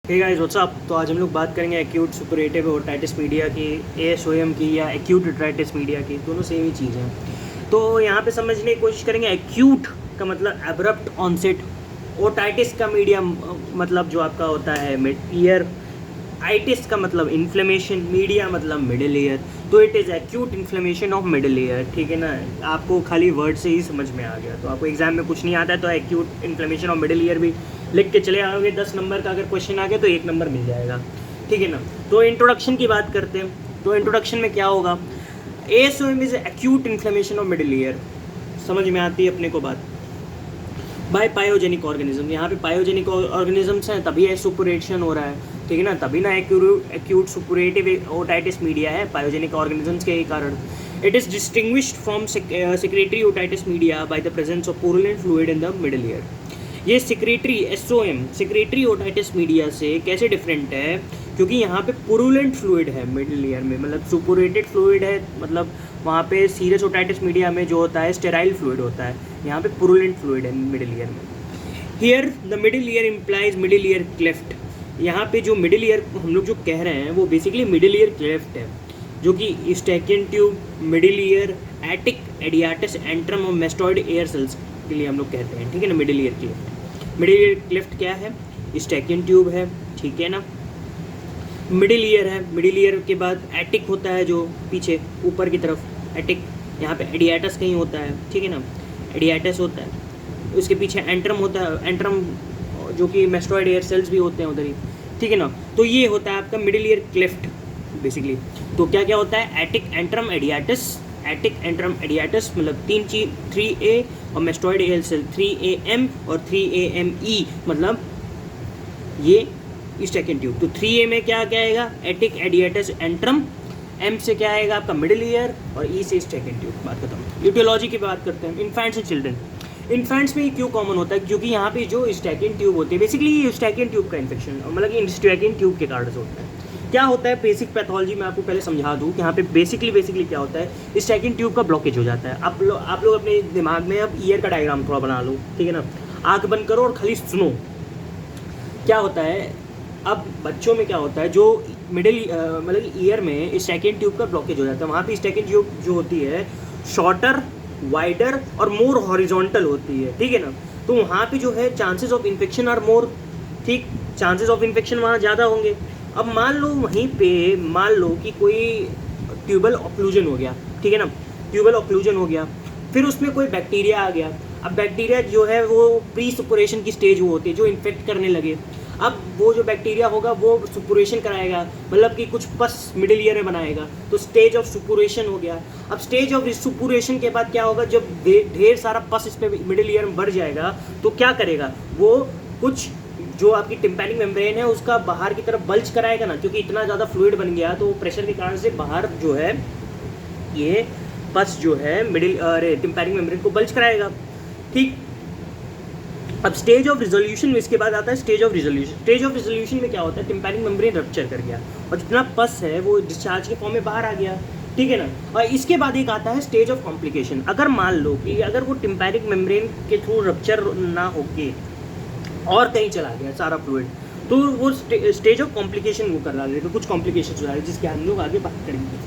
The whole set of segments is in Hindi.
Hey guys what's up. तो आज हम लोग बात करेंगे एक्यूट सुपरेटिव ओटाइटिस मीडिया की, एएसओएम की या एक्यूट ओटाइटिस मीडिया की। दोनों सेम ही चीज़ हैं। तो यहाँ पे समझने की कोशिश करेंगे। एक्यूट का मतलब एब्रप्ट ऑनसेट, ओटाइटिस का मीडिया मतलब जो आपका होता है मिड ईयर, आइटिस का मतलब इन्फ्लेमेशन, मीडिया मतलब मिडिल ईयर। तो it is acute inflammation of middle ear, ठीक है ना। आपको खाली वर्ड से ही समझ में आ गया, तो आपको एग्जाम में कुछ नहीं आता है तो acute inflammation of middle year भी लिख के चले आओगे। 10 नंबर का अगर क्वेश्चन आ गया तो 1 नंबर मिल जाएगा, ठीक है ना। तो इंट्रोडक्शन की बात करते हैं। तो इंट्रोडक्शन में क्या होगा, ASOM is acute inflammation of middle ear. समझ में आती है अपने को बात। बाय पायोजेनिक ऑर्गेनिज्म, यहाँ पे पायोजेनिक ऑर्गेनिजम्स हैं तभी सुपुरेशन हो रहा है, ठीक है ना। तभी ना एक्यूट सुपुरेटिव ओटाइटिस मीडिया है, पायोजेनिक ऑर्गेनिजम्स के कारण। It is distinguished from secretory otitis media by the presence of purulent fluid in the middle ear. ये secretory SOM secretory otitis media से कैसे डिफरेंट है, क्योंकि यहाँ पे पुरुलेंट फ्लूइड है मिडिल ईयर में, मतलब सुपुरेटेड फ्लूइड है। मतलब वहाँ पे सीरियस ओटाइटिस मीडिया में जो होता है स्टेराइल फ्लूइड होता है, यहाँ पे पुरुलेंट फ्लूइड है मिडिल ईयर में। Here the middle year implies middle ear cleft. यहाँ पे जो मिडिल ईयर हम लोग जो कह रहे हैं वो बेसिकली मिडिल ईयर क्लेफ्ट है, जो कि eustachian tube, middle ear, attic, aditus, antrum और मेस्टॉइड एयर सेल्स के लिए हम लोग कहते हैं, ठीक है ना। Middle ear cleft, middle ear cleft क्या है, स्टैकियन ट्यूब है, ठीक है ना। मिडिल ईयर है, मिडिल ईयर के बाद एटिक होता है जो पीछे ऊपर की तरफ एटिक, यहाँ पे एडियाटस कहीं होता है, ठीक है ना, एडियाटस होता है। उसके पीछे एंट्रम होता है, एंट्रम जो कि मेस्टॉइड एयर सेल्स भी होते हैं उधर ही, ठीक है ना। तो ये होता है आपका मिडिल ईयर क्लेफ्ट बेसिकली। तो क्या क्या होता है, एटिक, एंट्रम, एडियाटस, एटिक, एंट्रम, एडियाटस, मतलब 3 चीज, 3A और मेस्टॉइड एयर सेल 3AM और 3AME, मतलब ये स्टैकियन ट्यूब। तो 3A में क्या क्या आएगा, एटिक, एडियाटस, एंट्रम, M से क्या आएगा आपका मिडिल ईयर और E से स्टैकियन ट्यूब। बात खत्म। यूटियोलॉजी की बात करते हैं। इन्फेंट्स एंड चिल्ड्रन, इन्फेंट्स में क्यों कॉमन होता है, क्योंकि यहाँ पे जो स्टैकियन ट्यूब होती है बेसिकली ये स्टैकियन ट्यूब का इन्फेक्शन, मतलब कि स्टैकियन ट्यूब के कारण से होता है। क्या होता है बेसिक पैथोलॉजी में आपको पहले समझा दूँ कि यहाँ पे बेसिकली क्या होता है, स्टैकियन ट्यूब का ब्लॉकेज हो जाता है। आप लोग अपने दिमाग में अब ईयर का डायग्राम थोड़ा बना लो, ठीक है ना। आँख बंद करो और खाली सुनो क्या होता है। अब बच्चों में क्या होता है, जो मिडिल मतलब ईयर में स्टैकियन ट्यूब का ब्लॉकेज हो जाता है, वहाँ पे स्टैकियन ट्यूब जो होती है शॉर्टर, वाइडर और मोर हॉरिजॉन्टल होती है, ठीक है ना। तो वहाँ पे जो है chances of infection are more, ठीक, चांसेस ऑफ इन्फेक्शन वहाँ ज़्यादा होंगे। अब मान लो वहीं पे मान लो कि कोई ट्यूबल ऑक्लूजन हो गया, ठीक है ना, ट्यूबल ऑक्लूजन हो गया, फिर उसमें कोई बैक्टीरिया आ गया। अब बैक्टीरिया जो है वो प्री सुपुरेशन की स्टेज वो होती है जो इन्फेक्ट करने लगे। अब वो जो बैक्टीरिया होगा वो सुपुरेशन कराएगा, मतलब कि कुछ पस मिडिल ईयर में बनाएगा, तो स्टेज ऑफ सुपुरेशन हो गया। अब स्टेज ऑफ सुपुरेशन के बाद क्या होगा, जब ढेर सारा पस इस पे मिडिल ईयर में बढ़ जाएगा तो क्या करेगा वो, कुछ जो आपकी टिम्पैनिक मेम्ब्रेन है उसका बाहर की तरफ बल्ज कराएगा ना, क्योंकि इतना ज़्यादा फ्लूइड बन गया तो प्रेशर के कारण से बाहर जो है ये पस जो है टिम्पैनिक मेम्ब्रेन को बल्ज कराएगा, ठीक। अब स्टेज ऑफ रिजोल्यूशन में इसके बाद आता है stage of resolution. Stage of resolution में क्या होता है, टिम्पैनिक मेम्ब्रेन रप्चर कर गया और जितना पस है वो डिस्चार्ज के फॉर्म में बाहर आ गया, ठीक है ना। और इसके बाद एक आता है स्टेज ऑफ कॉम्प्लिकेशन। अगर मान लो कि अगर वो टिम्पैनिक मेम्ब्रेन के थ्रू रप्चर ना होके और कहीं चला गया सारा फ्लूइड, तो वो स्टेज ऑफ कॉम्प्लिकेशन वो कर रहा है, तो कुछ कॉम्प्लिकेशन हो रहा है जिसके हम लोग आगे बात करेंगे।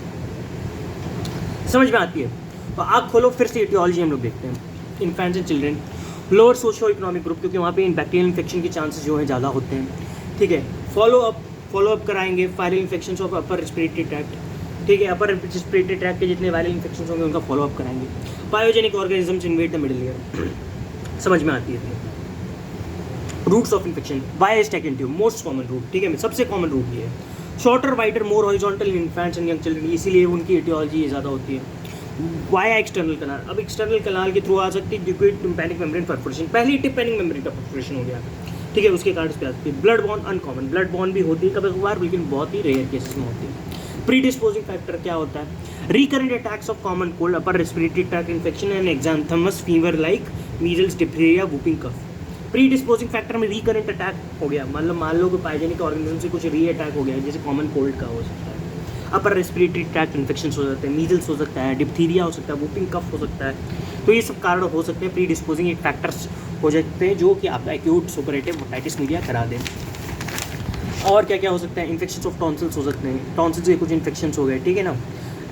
समझ में आती है। तो आप खोलो फिर से ईटियोलॉजी हम लोग देखते हैं। Infants and children, lower socio economic group, क्योंकि वहाँ पे बैक्टीरियल इन्फेक्शन के चांसेस जो है ज़्यादा होते हैं, ठीक है। फॉलो अप कराएंगे viral infection of upper respiratory tract, ठीक है। अपर रेस्पिरेटरी ट्रैक्ट के जितने वायरल इन्फेक्शन होंगे उनका फॉलो अप कराएंगे। Pyogenic organisms invade the middle ear, समझ में आती है। Routes of infection, via eustachian tube most common route, ठीक है, सबसे कॉमन रूट ये है। Shorter, wider, more horizontal in infants and young children, इसीलिए उनकी एटियोलॉजी ज़्यादा होती है। वाया एक्सटर्नल कनाल, अब एक्सटर्नल कनाल के थ्रू आ सकती है ड्यू टिम्पैनिक मेम्ब्रेन परफोरेशन, पहली टिम्पैनिक मेम्ब्रेन का परफोरेशन हो गया, ठीक है, उसके कारण पे आती है। Blood born uncommon, blood born भी होती है कभी कभार, लेकिन बहुत ही रेयर केसेस में होती है। प्री डिस्पोजिंग फैक्टर क्या होता है, recurrent attacks of common cold, upper respiratory tract infection and exanthematous fever like measles, diphtheria, whooping cough. Predisposing factor में रिकरेंट अटैक हो गया, मतलब मान लो कि पायोजेनिक ऑर्गेनिज्म से कुछ री अटैक हो गया, जैसे कॉमन कोल्ड का हो सकता है। अपर रेस्पिरेटरी ट्रैक्ट इन्फेक्शन हो सकते हैं, मीजल्स हो सकता है, डिप्थीरिया हो सकता है, वूपिंग कफ हो सकता है। तो ये सब कारण हो सकते हैं, प्री डिस्पोजिंग फैक्टर्स हो सकते हैं जो कि आपका एक्यूट सुपरेटिव ओटाइटिस मीडिया करा दें। और क्या क्या हो सकता है, इन्फेक्शन ऑफ टॉन्सिल्स हो सकते हैं, टॉन्सिल्स के कुछ इन्फेक्शंस हो गए, ठीक है ना,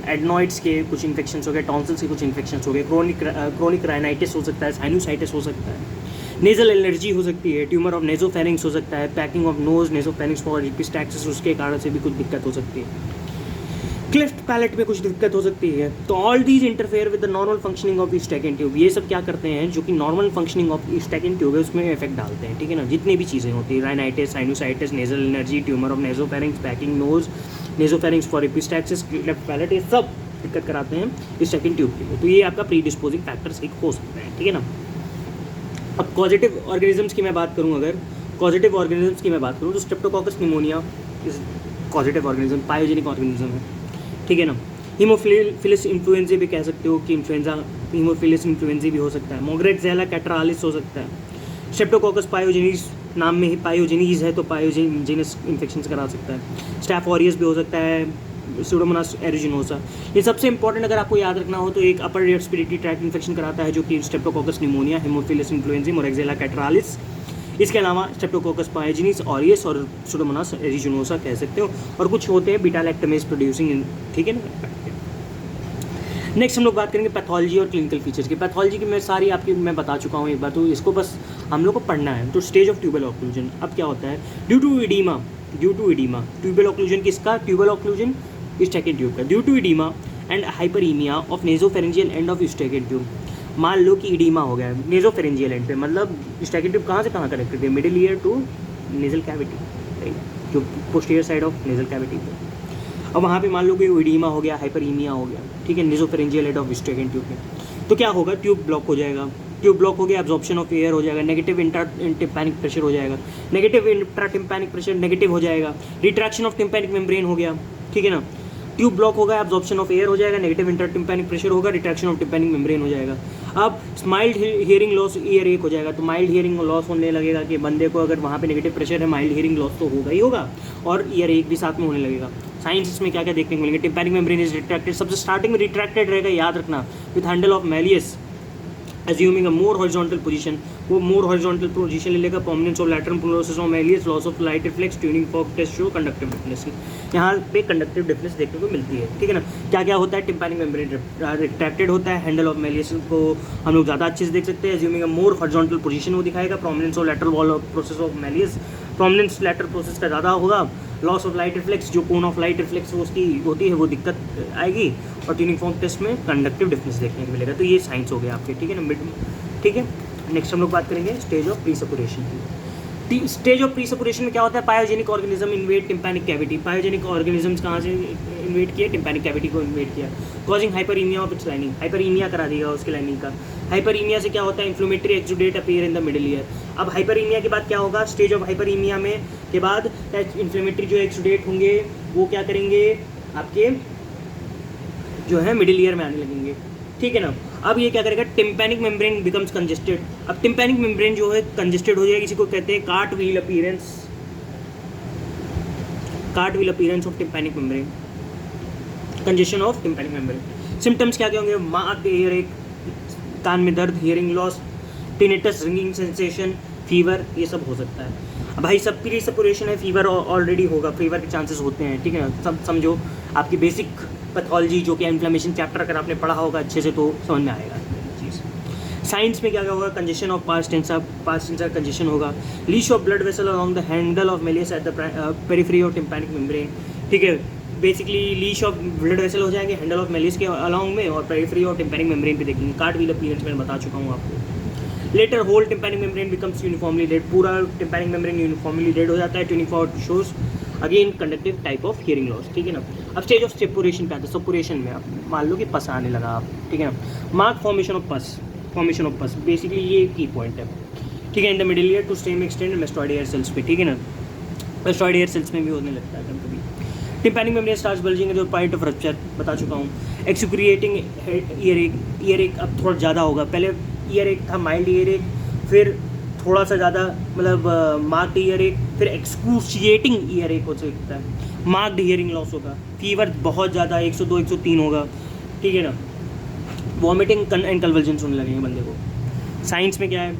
एडनॉइड्स के कुछ इन्फेक्शंस हो गए, टॉन्सिल्स के कुछ इन्फेक्शंस हो गए, क्रोनिक राइनाइटिस हो सकता है, साइनोसाइटिस हो सकता है, नेजल एलर्जी हो सकती है, ट्यूमर ऑफ नेजोफेरिंग्स हो सकता है, packing of nose nasopharynx for epistaxis, उसके कारण से भी कुछ दिक्कत हो सकती है, क्लिफ्ट पैलेट में कुछ दिक्कत हो सकती है। तो all these interfere with the normal functioning of eustachian tube, ये सब क्या करते हैं, जो कि normal functioning of eustachian tube है उसमें इफेक्ट डालते हैं, ठीक है ना, जितनी भी चीज़ें होती है, rhinitis, sinusitis, nasal allergy, tumour of nasopharynx, packing nose nasopharynx for epistaxis, cleft palate, ये सब दिक्कत कराते हैं स्टैकिन ट्यूब के लिए। तो ये आपका प्री डिस्पोजिंग फैक्टर्स एक हो सकता है, ठीक है ना। अब पॉजिटिव ऑर्गेनिजम्स की मैं बात करूँ, अगर पॉजिटिव ऑर्गेनिजम्स की मैं बात करूँ तो Streptococcus pneumonia is positive organism, pyogenic organism है, ठीक है ना। हीमोफिलिस इन्फ्लुएंजा भी कह सकते हो कि इन्फ्लुएंजा, हीमोफिलिस इन्फ्लुएंजा भी हो सकता है, मोग्रेक्सेला कैटरालिस हो सकता है, स्ट्रेप्टोकोकस पायोजेनिस, नाम में ही पायोजेनीज है तो पायोजेनिस इन्फेक्शन करा सकता है, स्टैफ ऑरियस भी हो सकता है, सूडोमोनास एरिजिनोसा। ये सबसे इंपॉर्टेंट अगर आपको याद रखना हो तो एक अपर रेस्पिरेटरी ट्रैक्ट इन्फेक्शन कराता है जो कि स्ट्रेप्टोकोकस निमोनिया, हीमोफिलिस इन्फ्लुएंजा, मोग्रेक्सेला कैटरालिस, इसके अलावा स्ट्रेप्टोकोकस पायोजेनिस, ऑरियस और सूडोमोनास एरिजिनोसा कह सकते हो, और कुछ होते हैं बीटा लैक्टमेज प्रोड्यूसिंग, ठीक है ना। नेक्स्ट हम लोग बात करेंगे पैथोलॉजी और क्लिनिकल फीचर्स की। पैथोलॉजी की मैं सारी आपकी मैं बता चुका हूँ एक बार, तो इसको बस हम लोग को पढ़ना है। तो स्टेज ऑफ ट्यूबल ऑक्लूजन, अब क्या होता है, due to oedema, tubal occlusion किसका, ट्यूबल ऑक्लूजन स्टैकिन ट्यूब का, due to oedema and hyperaemia of nasopharyngeal end of eustachian tube. मान लो कि इडीमा हो गया नेजोफेरेंजियल एंड पे, मतलब स्टैकिन ट्यूब कहाँ से कहाँ कनेक्टेड है, middle ear to nasal cavity, right, जो posterior side of nasal cavity पे। अब वहाँ पे मान लो कि इडीमा हो गया, हाइपरीमिया हो गया, ठीक है, nasopharyngeal end of eustachian tube में, तो क्या होगा, ट्यूब ब्लॉक हो जाएगा, ट्यूब ब्लॉक हो गया, एब्जॉर्प्शन ऑफ एयर हो जाएगा, नेगेटिव इंट्राटिम्पैनिक प्रेशर हो जाएगा, नेगेटिव इंट्राटिम्पैनिक प्रेशर नेगेटिव हो जाएगा, रिट्रैक्शन ऑफ टिम्पैनिक मेम्ब्रेन हो गया, ठीक है ना, ट्यूब ब्लॉक होगा, एब्जॉर्प्शन ऑफ एयर हो जाएगा, नेगेटिव इंट्राटिम्पैनिक प्रेशर होगा, रिट्रैक्शन ऑफ टिम्पैनिक मेम्ब्रेन हो जाएगा। अब माइल्ड हियरिंग लॉस, ईयर एक हो जाएगा, तो माइल्ड हियरिंग लॉस होने लगेगा कि बंदे को अगर वहाँ पे नेगेटिव प्रेशर है, माइल्ड हियरिंग लॉस तो होगा ही होगा, और ईयर एक भी साथ में होने लगेगा। साइंस इसमें क्या क्या देखने को मिलेंगे, टिम्पैनिक मेम्ब्रेन इज रिट्रैक्टेड, सबसे स्टार्टिंग में रिट्रैक्टेड रहेगा, याद रखना, with handle of malleus assuming a more horizontal position, वो more horizontal position ले लेगा, prominence of lateral process of malleus, loss of light reflex, tuning fork test show conductive deafness की, यहाँ पे conductive deafness देखने को मिलती है, ठीक है ना। क्या क्या होता है, tympanic membrane retracted होता है, handle of malleus को हम लोग ज़्यादा अच्छे से देख सकते हैं, assuming a more horizontal position वो दिखाएगा, prominence of lateral wall process of malleus, prominence lateral process का ज़्यादा होगा, लॉस ऑफ लाइट रिफ्लेक्स, जो कोन ऑफ लाइट रिफ्लेक्स वो उसकी होती है वो दिक्कत आएगी, और ट्यूनिंग फॉर्क टेस्ट में कंडक्टिव डिफरेंस देखने को मिलेगा। तो ये साइंस हो गया आपके, ठीक है ना, मिड, ठीक है। नेक्स्ट हम लोग बात करेंगे स्टेज ऑफ प्री सपुरेशन की। स्टेज ऑफ प्री सपुरेशन में क्या होता है, pyogenic organism invade tympanic cavity, pyogenic organisms कहाँ से इन्वेड किया, टिम्पैनिक कैविटी को इन्वेड किया, causing hyperaemia of its lining, hyperaemia करा देगा उसके लाइनिंग का। हाइपरीमिया से क्या होता है, inflammatory exudate appear in the middle year. अब हाइपरीमिया के बाद क्या होगा, स्टेज ऑफ हाइपरीमिया में के बाद इन्फ्लेमेटरी जो एक्सुडेट होंगे वो क्या करेंगे, आपके जो है मिडिल ईयर में आने लगेंगे, ठीक है ना। अब ये क्या करेगा, टिम्पैनिक मेम्ब्रेन बिकम्स कंजेस्टेड। अब टिम्पैनिक मेम्ब्रेन जो है कंजेस्टेड हो जाएगा, इसी को कहते हैं cart wheel appearance of tympanic membrane, congestion of tympanic membrane. Symptoms क्या क्या होंगे, मार्क्ड ईयर एक, कान में दर्द, hearing loss, tinnitus, ringing sensation, fever, ये सब हो सकता है। अब भाई सब प्री सपुरेशन है, फीवर ऑलरेडी होगा, फीवर के चांसेस होते हैं, ठीक है ना। सब समझो आपकी बेसिक पैथोलॉजी जो कि इन्फ्लेमेशन चैप्टर अगर आपने पढ़ा होगा अच्छे से तो समझ में आएगा चीज़। साइंस में क्या क्या होगा, कंजेशन ऑफ पास्ट टेंसर कंजेशन होगा, leash of blood vessel along the handle of malleus at the periphery of tympanic membrane, ठीक है। Basically leash of blood vessel हो जाएंगे हैंडल ऑफ मेलियस के अलोंग में, और पेरिफेरी ऑफ टिम्पैनिक मेम्ब्रेन पे देखेंगे। कार्ट व्हील अपीयरेंस मैंने बता चुका हूँ आपको। Later whole tympanic membrane becomes uniformly red, पूरा टिम्पैनिक मेम्ब्रेन यूनिफॉर्मली रेड हो जाता है। 24 shows again conductive type of hearing loss, ठीक है ना। अब स्टेज ऑफ सपुरेशन पे आता है, सपुरेशन में आप मान लो कि पस आने लगा आप, ठीक है ना। Mark formation of pus, basically ये की पॉइंट है, ठीक है, in the middle ear to same extend mastoid air cells पे, ठीक है ना। मेस्टॉइड एयर सेल्स में भी होने लगता है कभी कभी। टिम्पैनिक मेम्ब्रेन स्टार्ट्स बल्जिंग जो पॉइंट ऑफ रप्चर बता चुका हूँ। एक्सक्रिएटिंग ईयर एक अब थोड़ा ज़्यादा होगा, पहले ईयर एक था माइल्ड ईयर एक, फिर थोड़ा सा ज़्यादा मतलब मार्क्ड ईयर एक, फिर एक्सक्रूशिएटिंग ईयर एक हो सकता है। मार्क्ड हियरिंग लॉस होगा, फीवर बहुत ज़्यादा 102 103 होगा, ठीक है ना। वॉमिटिंग एंड कन्वल्जन्स होने लगेंगे बंदे को। साइंस में क्या है,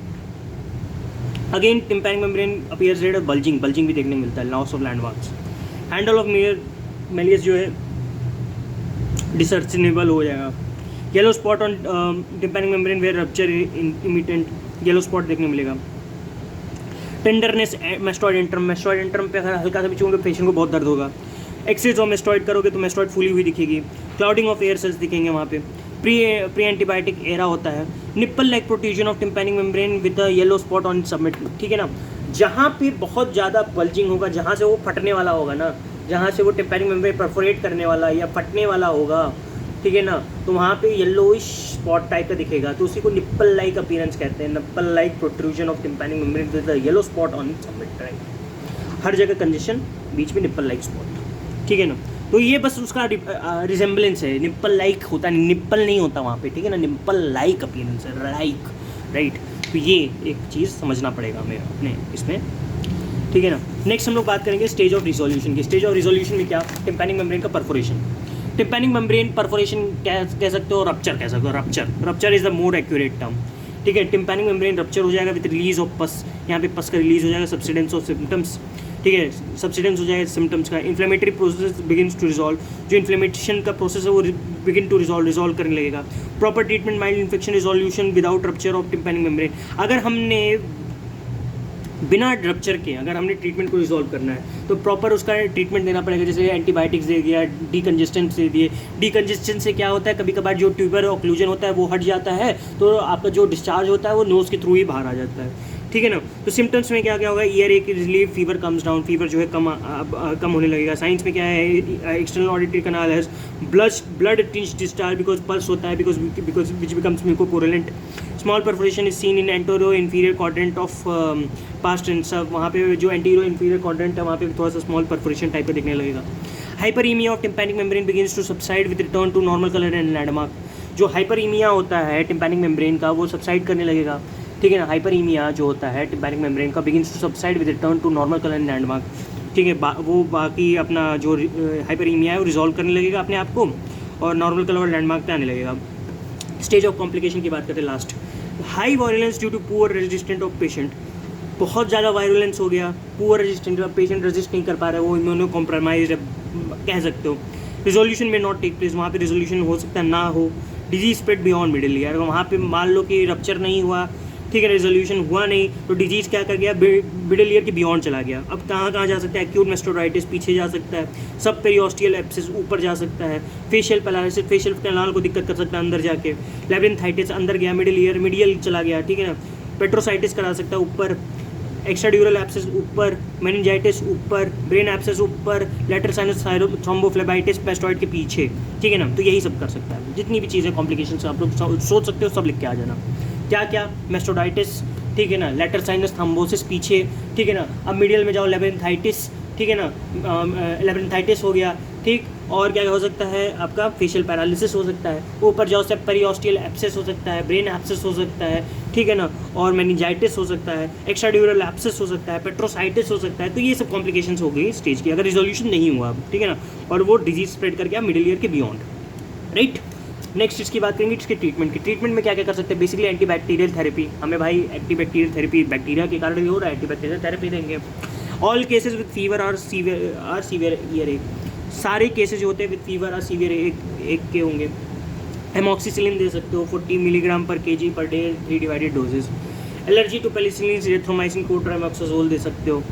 again tympanic membrane appears red bulging भी देखने को मिलता है, loss of landmarks. Handle of malleus जो है डिसर्चनेबल हो जाएगा। Yellow spot on tympanic membrane where rupture imminent, yellow spot देखने मिलेगा। टेंडरनेस मेस्टॉइड इंटरम पे अगर हल्का सा भी छूओगे पेशेंट को बहुत दर्द होगा। एक्सरेज और मेस्टॉइड करोगे तो मेस्टॉइड फूली हुई दिखेगी। क्लाउडिंग ऑफ एयर सेल्स दिखेंगे वहाँ पे। प्री एंटीबायोटिक एरा होता है। Nipple like protrusion of tympanic membrane with a yellow spot on submit, ठीक है ना। जहाँ पे बहुत ज़्यादा बल्जिंग होगा, जहाँ से वो फटने वाला होगा ना, जहाँ से वो टिम्पैनिक मेम्ब्रेन परफोरेट करने वाला या फटने वाला होगा, ठीक है ना, तो वहाँ पे येलोइश स्पॉट टाइप का दिखेगा, तो उसी को निप्पल लाइक अपीयरेंस कहते हैं। Nipple like protrusion of tympanic membrane with the yellow spot on summit, right. हर जगह कंजेशन, बीच में निप्पल लाइक स्पॉट, ठीक है ना। तो ये बस उसका रिजेम्बलेंस है, निप्पल लाइक होता नहीं, निप्पल नहीं होता वहाँ पे, ठीक है ना, निप्पल लाइक अपीयरेंस है, लाइक, राइट। तो ये एक चीज़ समझना पड़ेगा हमें अपने इसमें, ठीक है ना। नेक्स्ट हम लोग बात करेंगे स्टेज ऑफ रिजोल्यूशन की। स्टेज ऑफ रिजोल्यूशन में क्या, टिम्पैनिक मेम्ब्रेन का परफोरेशन। टिम्पैनिक मेम्ब्रेन परफोरेशन कह सकते हो, रप्चर कह सकते हो। Rupture is the more accurate term, ठीक है। टिम्पैनिक मेम्ब्रेन रप्चर हो जाएगा विद रिलीज ऑफ पस, यहाँ पे पस का रिलीज हो जाएगा, सब्सिडेंस ऑफ सिम्टम्स, ठीक है, सब्सिडेंस हो जाएगा सिम्टम्स का। Inflammatory process begins to resolve, जो इन्फ्लेमेशन का प्रोसेस है वो बिगिन टू रिजॉल्व करने लगेगा। Proper treatment mild infection resolution without rupture of tympanic membrane. अगर हमने बिना रप्चर के अगर हमने ट्रीटमेंट को रिजॉल्व करना है तो प्रॉपर उसका ट्रीटमेंट देना पड़ेगा, जैसे एंटीबायोटिक्स दे दिया, डीकंजेस्टेंट्स दे दिए। डीकंजेस्टेंट से क्या होता है, कभी कभार जो ट्यूबर ऑक्लूजन होता है वो हट जाता है, तो आपका जो डिस्चार्ज होता है वो नोज़ के थ्रू ही बाहर आ जाता है, ठीक है ना। तो सिम्टम्स में क्या क्या होगा, ईयर एक relief, fever comes down, fever जो है कम होने लगेगा। साइंस में क्या है, एक्सटर्नल ऑडिटरी कनाल है, blood tinged discharge because pus होता है, because which becomes mucopurulent. Small perforation is seen in anterior inferior quadrant of पास्ट एंड सब, वहाँ पे जो एंटीरियर इंफीरियर क्वाड्रेंट है वहाँ पे थोड़ा सा स्मॉल परफोरेशन टाइप का दिखने लगेगा। Hyperaemia of tympanic membrane begins to subside with return to normal colour and landmark. जो हाइपरईमिया होता है टिम्पैनिक मेम्ब्रेन का वो सबसाइड करने लगेगा, ठीक है ना। हाइपरईमिया जो होता है टिम्पैनिक मेम्ब्रेन का begins to subside with return to normal colour and landmark, ठीक है। वो बाकी अपना जो हाइपरईमिया है वो रिजॉल्व करने लगेगा अपने आप को और नॉर्मल कलर और लैंडमार्क पे आने लगेगा। स्टेज ऑफ कॉम्प्लिकेशन की बात करते हैं last. High virulence due to poor resistant of patient, बहुत ज़्यादा वायलेंस हो गया, पुअर रेजिस्टेंट, पेशेंट रेजिस्ट नहीं कर पा रहा है, वो इम्यूनो कॉम्प्रोमाइज कह सकते हो। रिजोल्यूशन में नॉट टेक प्लेस, वहाँ पे रिजोल्यूशन हो सकता है ना हो। Disease spread beyond middle ear, वहाँ पे मान लो कि रप्चर नहीं हुआ, ठीक है, रेजोल्यूशन हुआ नहीं, तो डिजीज़ क्या कर गया, मिडिल ईयर के बियॉन्ड चला गया। अब कहाँ कहाँ जा सकता है, एक्यूट मेस्टोडाइटिस पीछे जा सकता है, सब पेरियोस्टियल एब्सेस ऊपर जा सकता है, फेशियल पैरालिसिस, फेशियल कैनाल को दिक्कत कर सकता है अंदर जाके, लैब्रिन्थाइटिस अंदर गया, मिडिल ईयर मीडियल चला गया, ठीक है ना। पेट्रोसाइटिस करा सकता है ऊपर, एक्स्ट्राड्यूरल एब्सेस ऊपर, मेनिंजाइटिस ऊपर, ब्रेन एब्सेस ऊपर, लेटर साइनस थ्रोम्बोफ्लेबाइटिस मेस्टॉइड के पीछे, ठीक है ना। तो यही सब कर सकता है, जितनी भी चीज़ें कॉम्प्लिकेशन आप लोग सोच सकते हो सब लिख के आ जाना। क्या क्या, मेस्टोडाइटिस, ठीक है ना, लेटर साइनस थ्रोम्बोसिस पीछे, ठीक है ना। अब मीडियल में जाओ, लैब्रिन्थाइटिस, ठीक है ना, लैब्रिन्थाइटिस हो गया, ठीक। और क्या हो सकता है आपका, फेशियल पैरालिसिस हो सकता है, ऊपर जाओ से पेरियोस्टियल एब्सेस हो सकता है, ब्रेन एब्सेस हो सकता है, ठीक है ना, और मेनिंजाइटिस हो सकता है, एक्स्ट्राड्यूरल एब्सेस हो सकता है, पेट्रोसाइटिस हो सकता है। तो ये सब कॉम्प्लिकेशंस हो गई स्टेज की, अगर रिजोल्यूशन नहीं हुआ, ठीक है ना, और वो डिजीज स्प्रेड कर गया मिडिल ईयर के बियॉन्ड, राइट। नेक्स्ट इसकी बात करेंगे इसके ट्रीटमेंट की। ट्रीटमेंट में क्या क्या कर सकते हैं, बेसिकली एंटीबैक्टीरियल थेरेपी, हमें भाई एंटीबैक्टीरियल थेरेपी बैक्टीरिया के कारण ही हो रहा है, एंटीबैक्टीरियल थेरेपी देंगे। All cases with fever or severe earache, सारे केसेज होते हैं विद फीवर आर सीवियर एक के होंगे। एमॉक्सिसिलिन दे सकते हो 40 milligram per KG per day, 3 divided doses. Allergy to penicillin, erythromycin, cotrimoxazole दे सकते हो,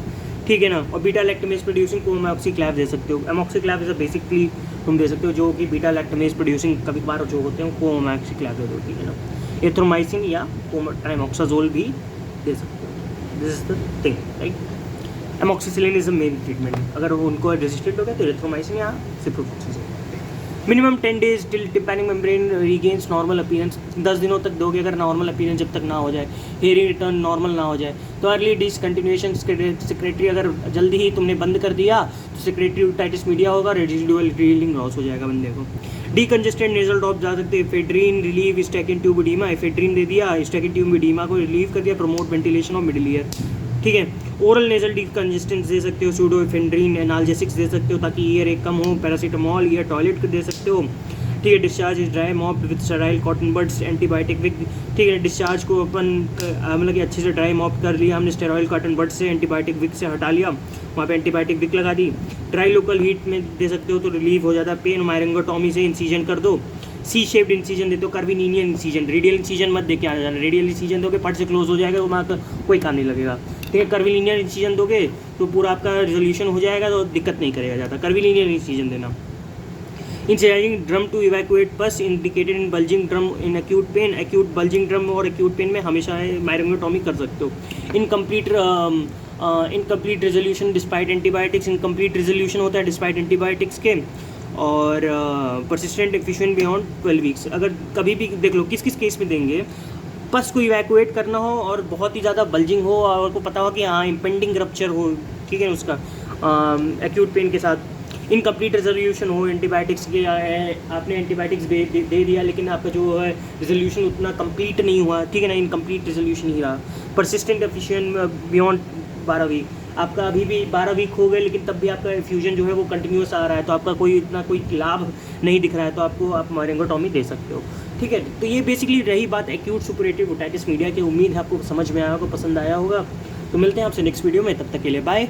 ठीक है ना। और बीटा लैक्टमेज प्रोड्यूसिंग कोमोक्सीक्लैव दे सकते हो। एमॉक्सीक्लैव इज बेसिकली तुम दे सकते हो जो कि बीटा लैक्टमेज प्रोड्यूसिंग कभी कभार जो होते हैं कोमोक्सीक्लैव दे दो, ठीक है ना। एरिथ्रोमाइसिन या कोट्राइमोक्साजोल भी दे सकते हो, this is the thing, right. Amoxicillin is the main treatment, अगर उनको रेजिस्टेंट हो गया तो एरिथ्रोमाइसिन या ciprofloxacin. Minimum 10 days till tympanic membrane regains normal appearance, 10 दिनों तक दोगे अगर नॉर्मल अपीयरेंस जब तक ना हो जाए, हेयरिंग रिटर्न नॉर्मल ना हो जाए। तो अर्ली डिसकंटिन्यूएशन सेक्रेटरी अगर जल्दी ही तुमने बंद कर दिया तो सेक्रेटरी ओटाइटिस मीडिया होगा, रेजिडुअल हीलिंग लॉस हो जाएगा बंदे को। डीकंजेस्टेंट नेजल ड्रॉप जा सकते हैं, ephedrine relieve eustachian tube oedema, ephedrine दे दिया, स्टैकिन ट्यूब एडीमा को रिलीव कर दिया, promote ventilation of middle ear, ठीक है। ओरल नेजल डीकंजेस्टेंट दे सकते हो, सूडोएफेड्रीन एनाल्जेसिक्स दे सकते हो ताकि ईयर एक कम हो, पैरासीटामॉल ईयर टॉयलेट दे सकते हो, ठीक है। Discharge is dry mopped with sterile cotton buds antibiotic wick, ठीक है। डिस्चार्ज को अपन मतलब कि अच्छे से ड्राई मॉप कर लिया हमने, स्टेरॉइल कॉटन बड से एंटीबायोटिक विक से हटा लिया, वहाँ पे एंटीबायोटिक विक लगा दी। ड्राई लोकल हीट में दे सकते हो तो रिलीफ हो जाता है पेन। मायरिंगोटॉमी से इंसीजन कर दो, सी शेप्ड इंसीजन दे दो, कर्विलिनियर इंसीजन, रेडियल इंसीजन मत दे के आना जाना। रेडियल इंसीजन दोगे फट से क्लोज हो जाएगा, वहाँ का कोई काम नहीं लगेगा। ठीक है, कर्विलिनियर इंसीजन दोगे तो पूरा आपका रिजोल्यूशन हो जाएगा, तो दिक्कत नहीं करेगा ज़्यादा। कर्विलिनियर इंसीजन देना। इंसर्टिंग ड्रम टू इवैक्यूएट पस indicated in bulging drum in acute pain, acute bulging drum और एक्यूट पेन में हमेशा मायरिंगोटॉमी कर सकते हो। Incomplete resolution despite antibiotics, incomplete resolution होता है डिस्पाइट एंटीबायोटिक्स के। और परसिस्टेंट एफिशिएंट बियॉन्ड 12 वीक्स, अगर कभी भी देख लो किस किस केस में देंगे, पस को इवैक्यूएट करना हो और बहुत ही ज़्यादा बल्जिंग हो और को पता हो कि हाँ इम्पेंडिंग रप्चर हो, ठीक है, उसका एक्यूट पेन के साथ। इनकम्प्लीट रेजोल्यूशन हो एंटीबायोटिक्स के, आपने एंटीबायोटिक्स दे दिया लेकिन आपका जो है रेजोल्यूशन उतना कंप्लीट नहीं हुआ, ठीक है ना, इनकम्प्लीट रेजोल्यूशन ही रहा। परसिस्टेंट एफिशिएंट बियॉन्ड 12 वीक, आपका अभी भी 12 वीक हो गए लेकिन तब भी आपका इफ्यूजन जो है वो कंटिन्यूस आ रहा है, तो आपका कोई इतना कोई लाभ नहीं दिख रहा है, तो आपको आप मायरिंगोटॉमी दे सकते हो। ठीक है, तो ये बेसिकली रही बात एक्यूट सुपरेटिव ओटाइटिस मीडिया की। उम्मीद है आपको समझ में आया होगा, पसंद आया होगा। तो मिलते हैं आपसे नेक्स्ट वीडियो में, तब तक के लिए बाय।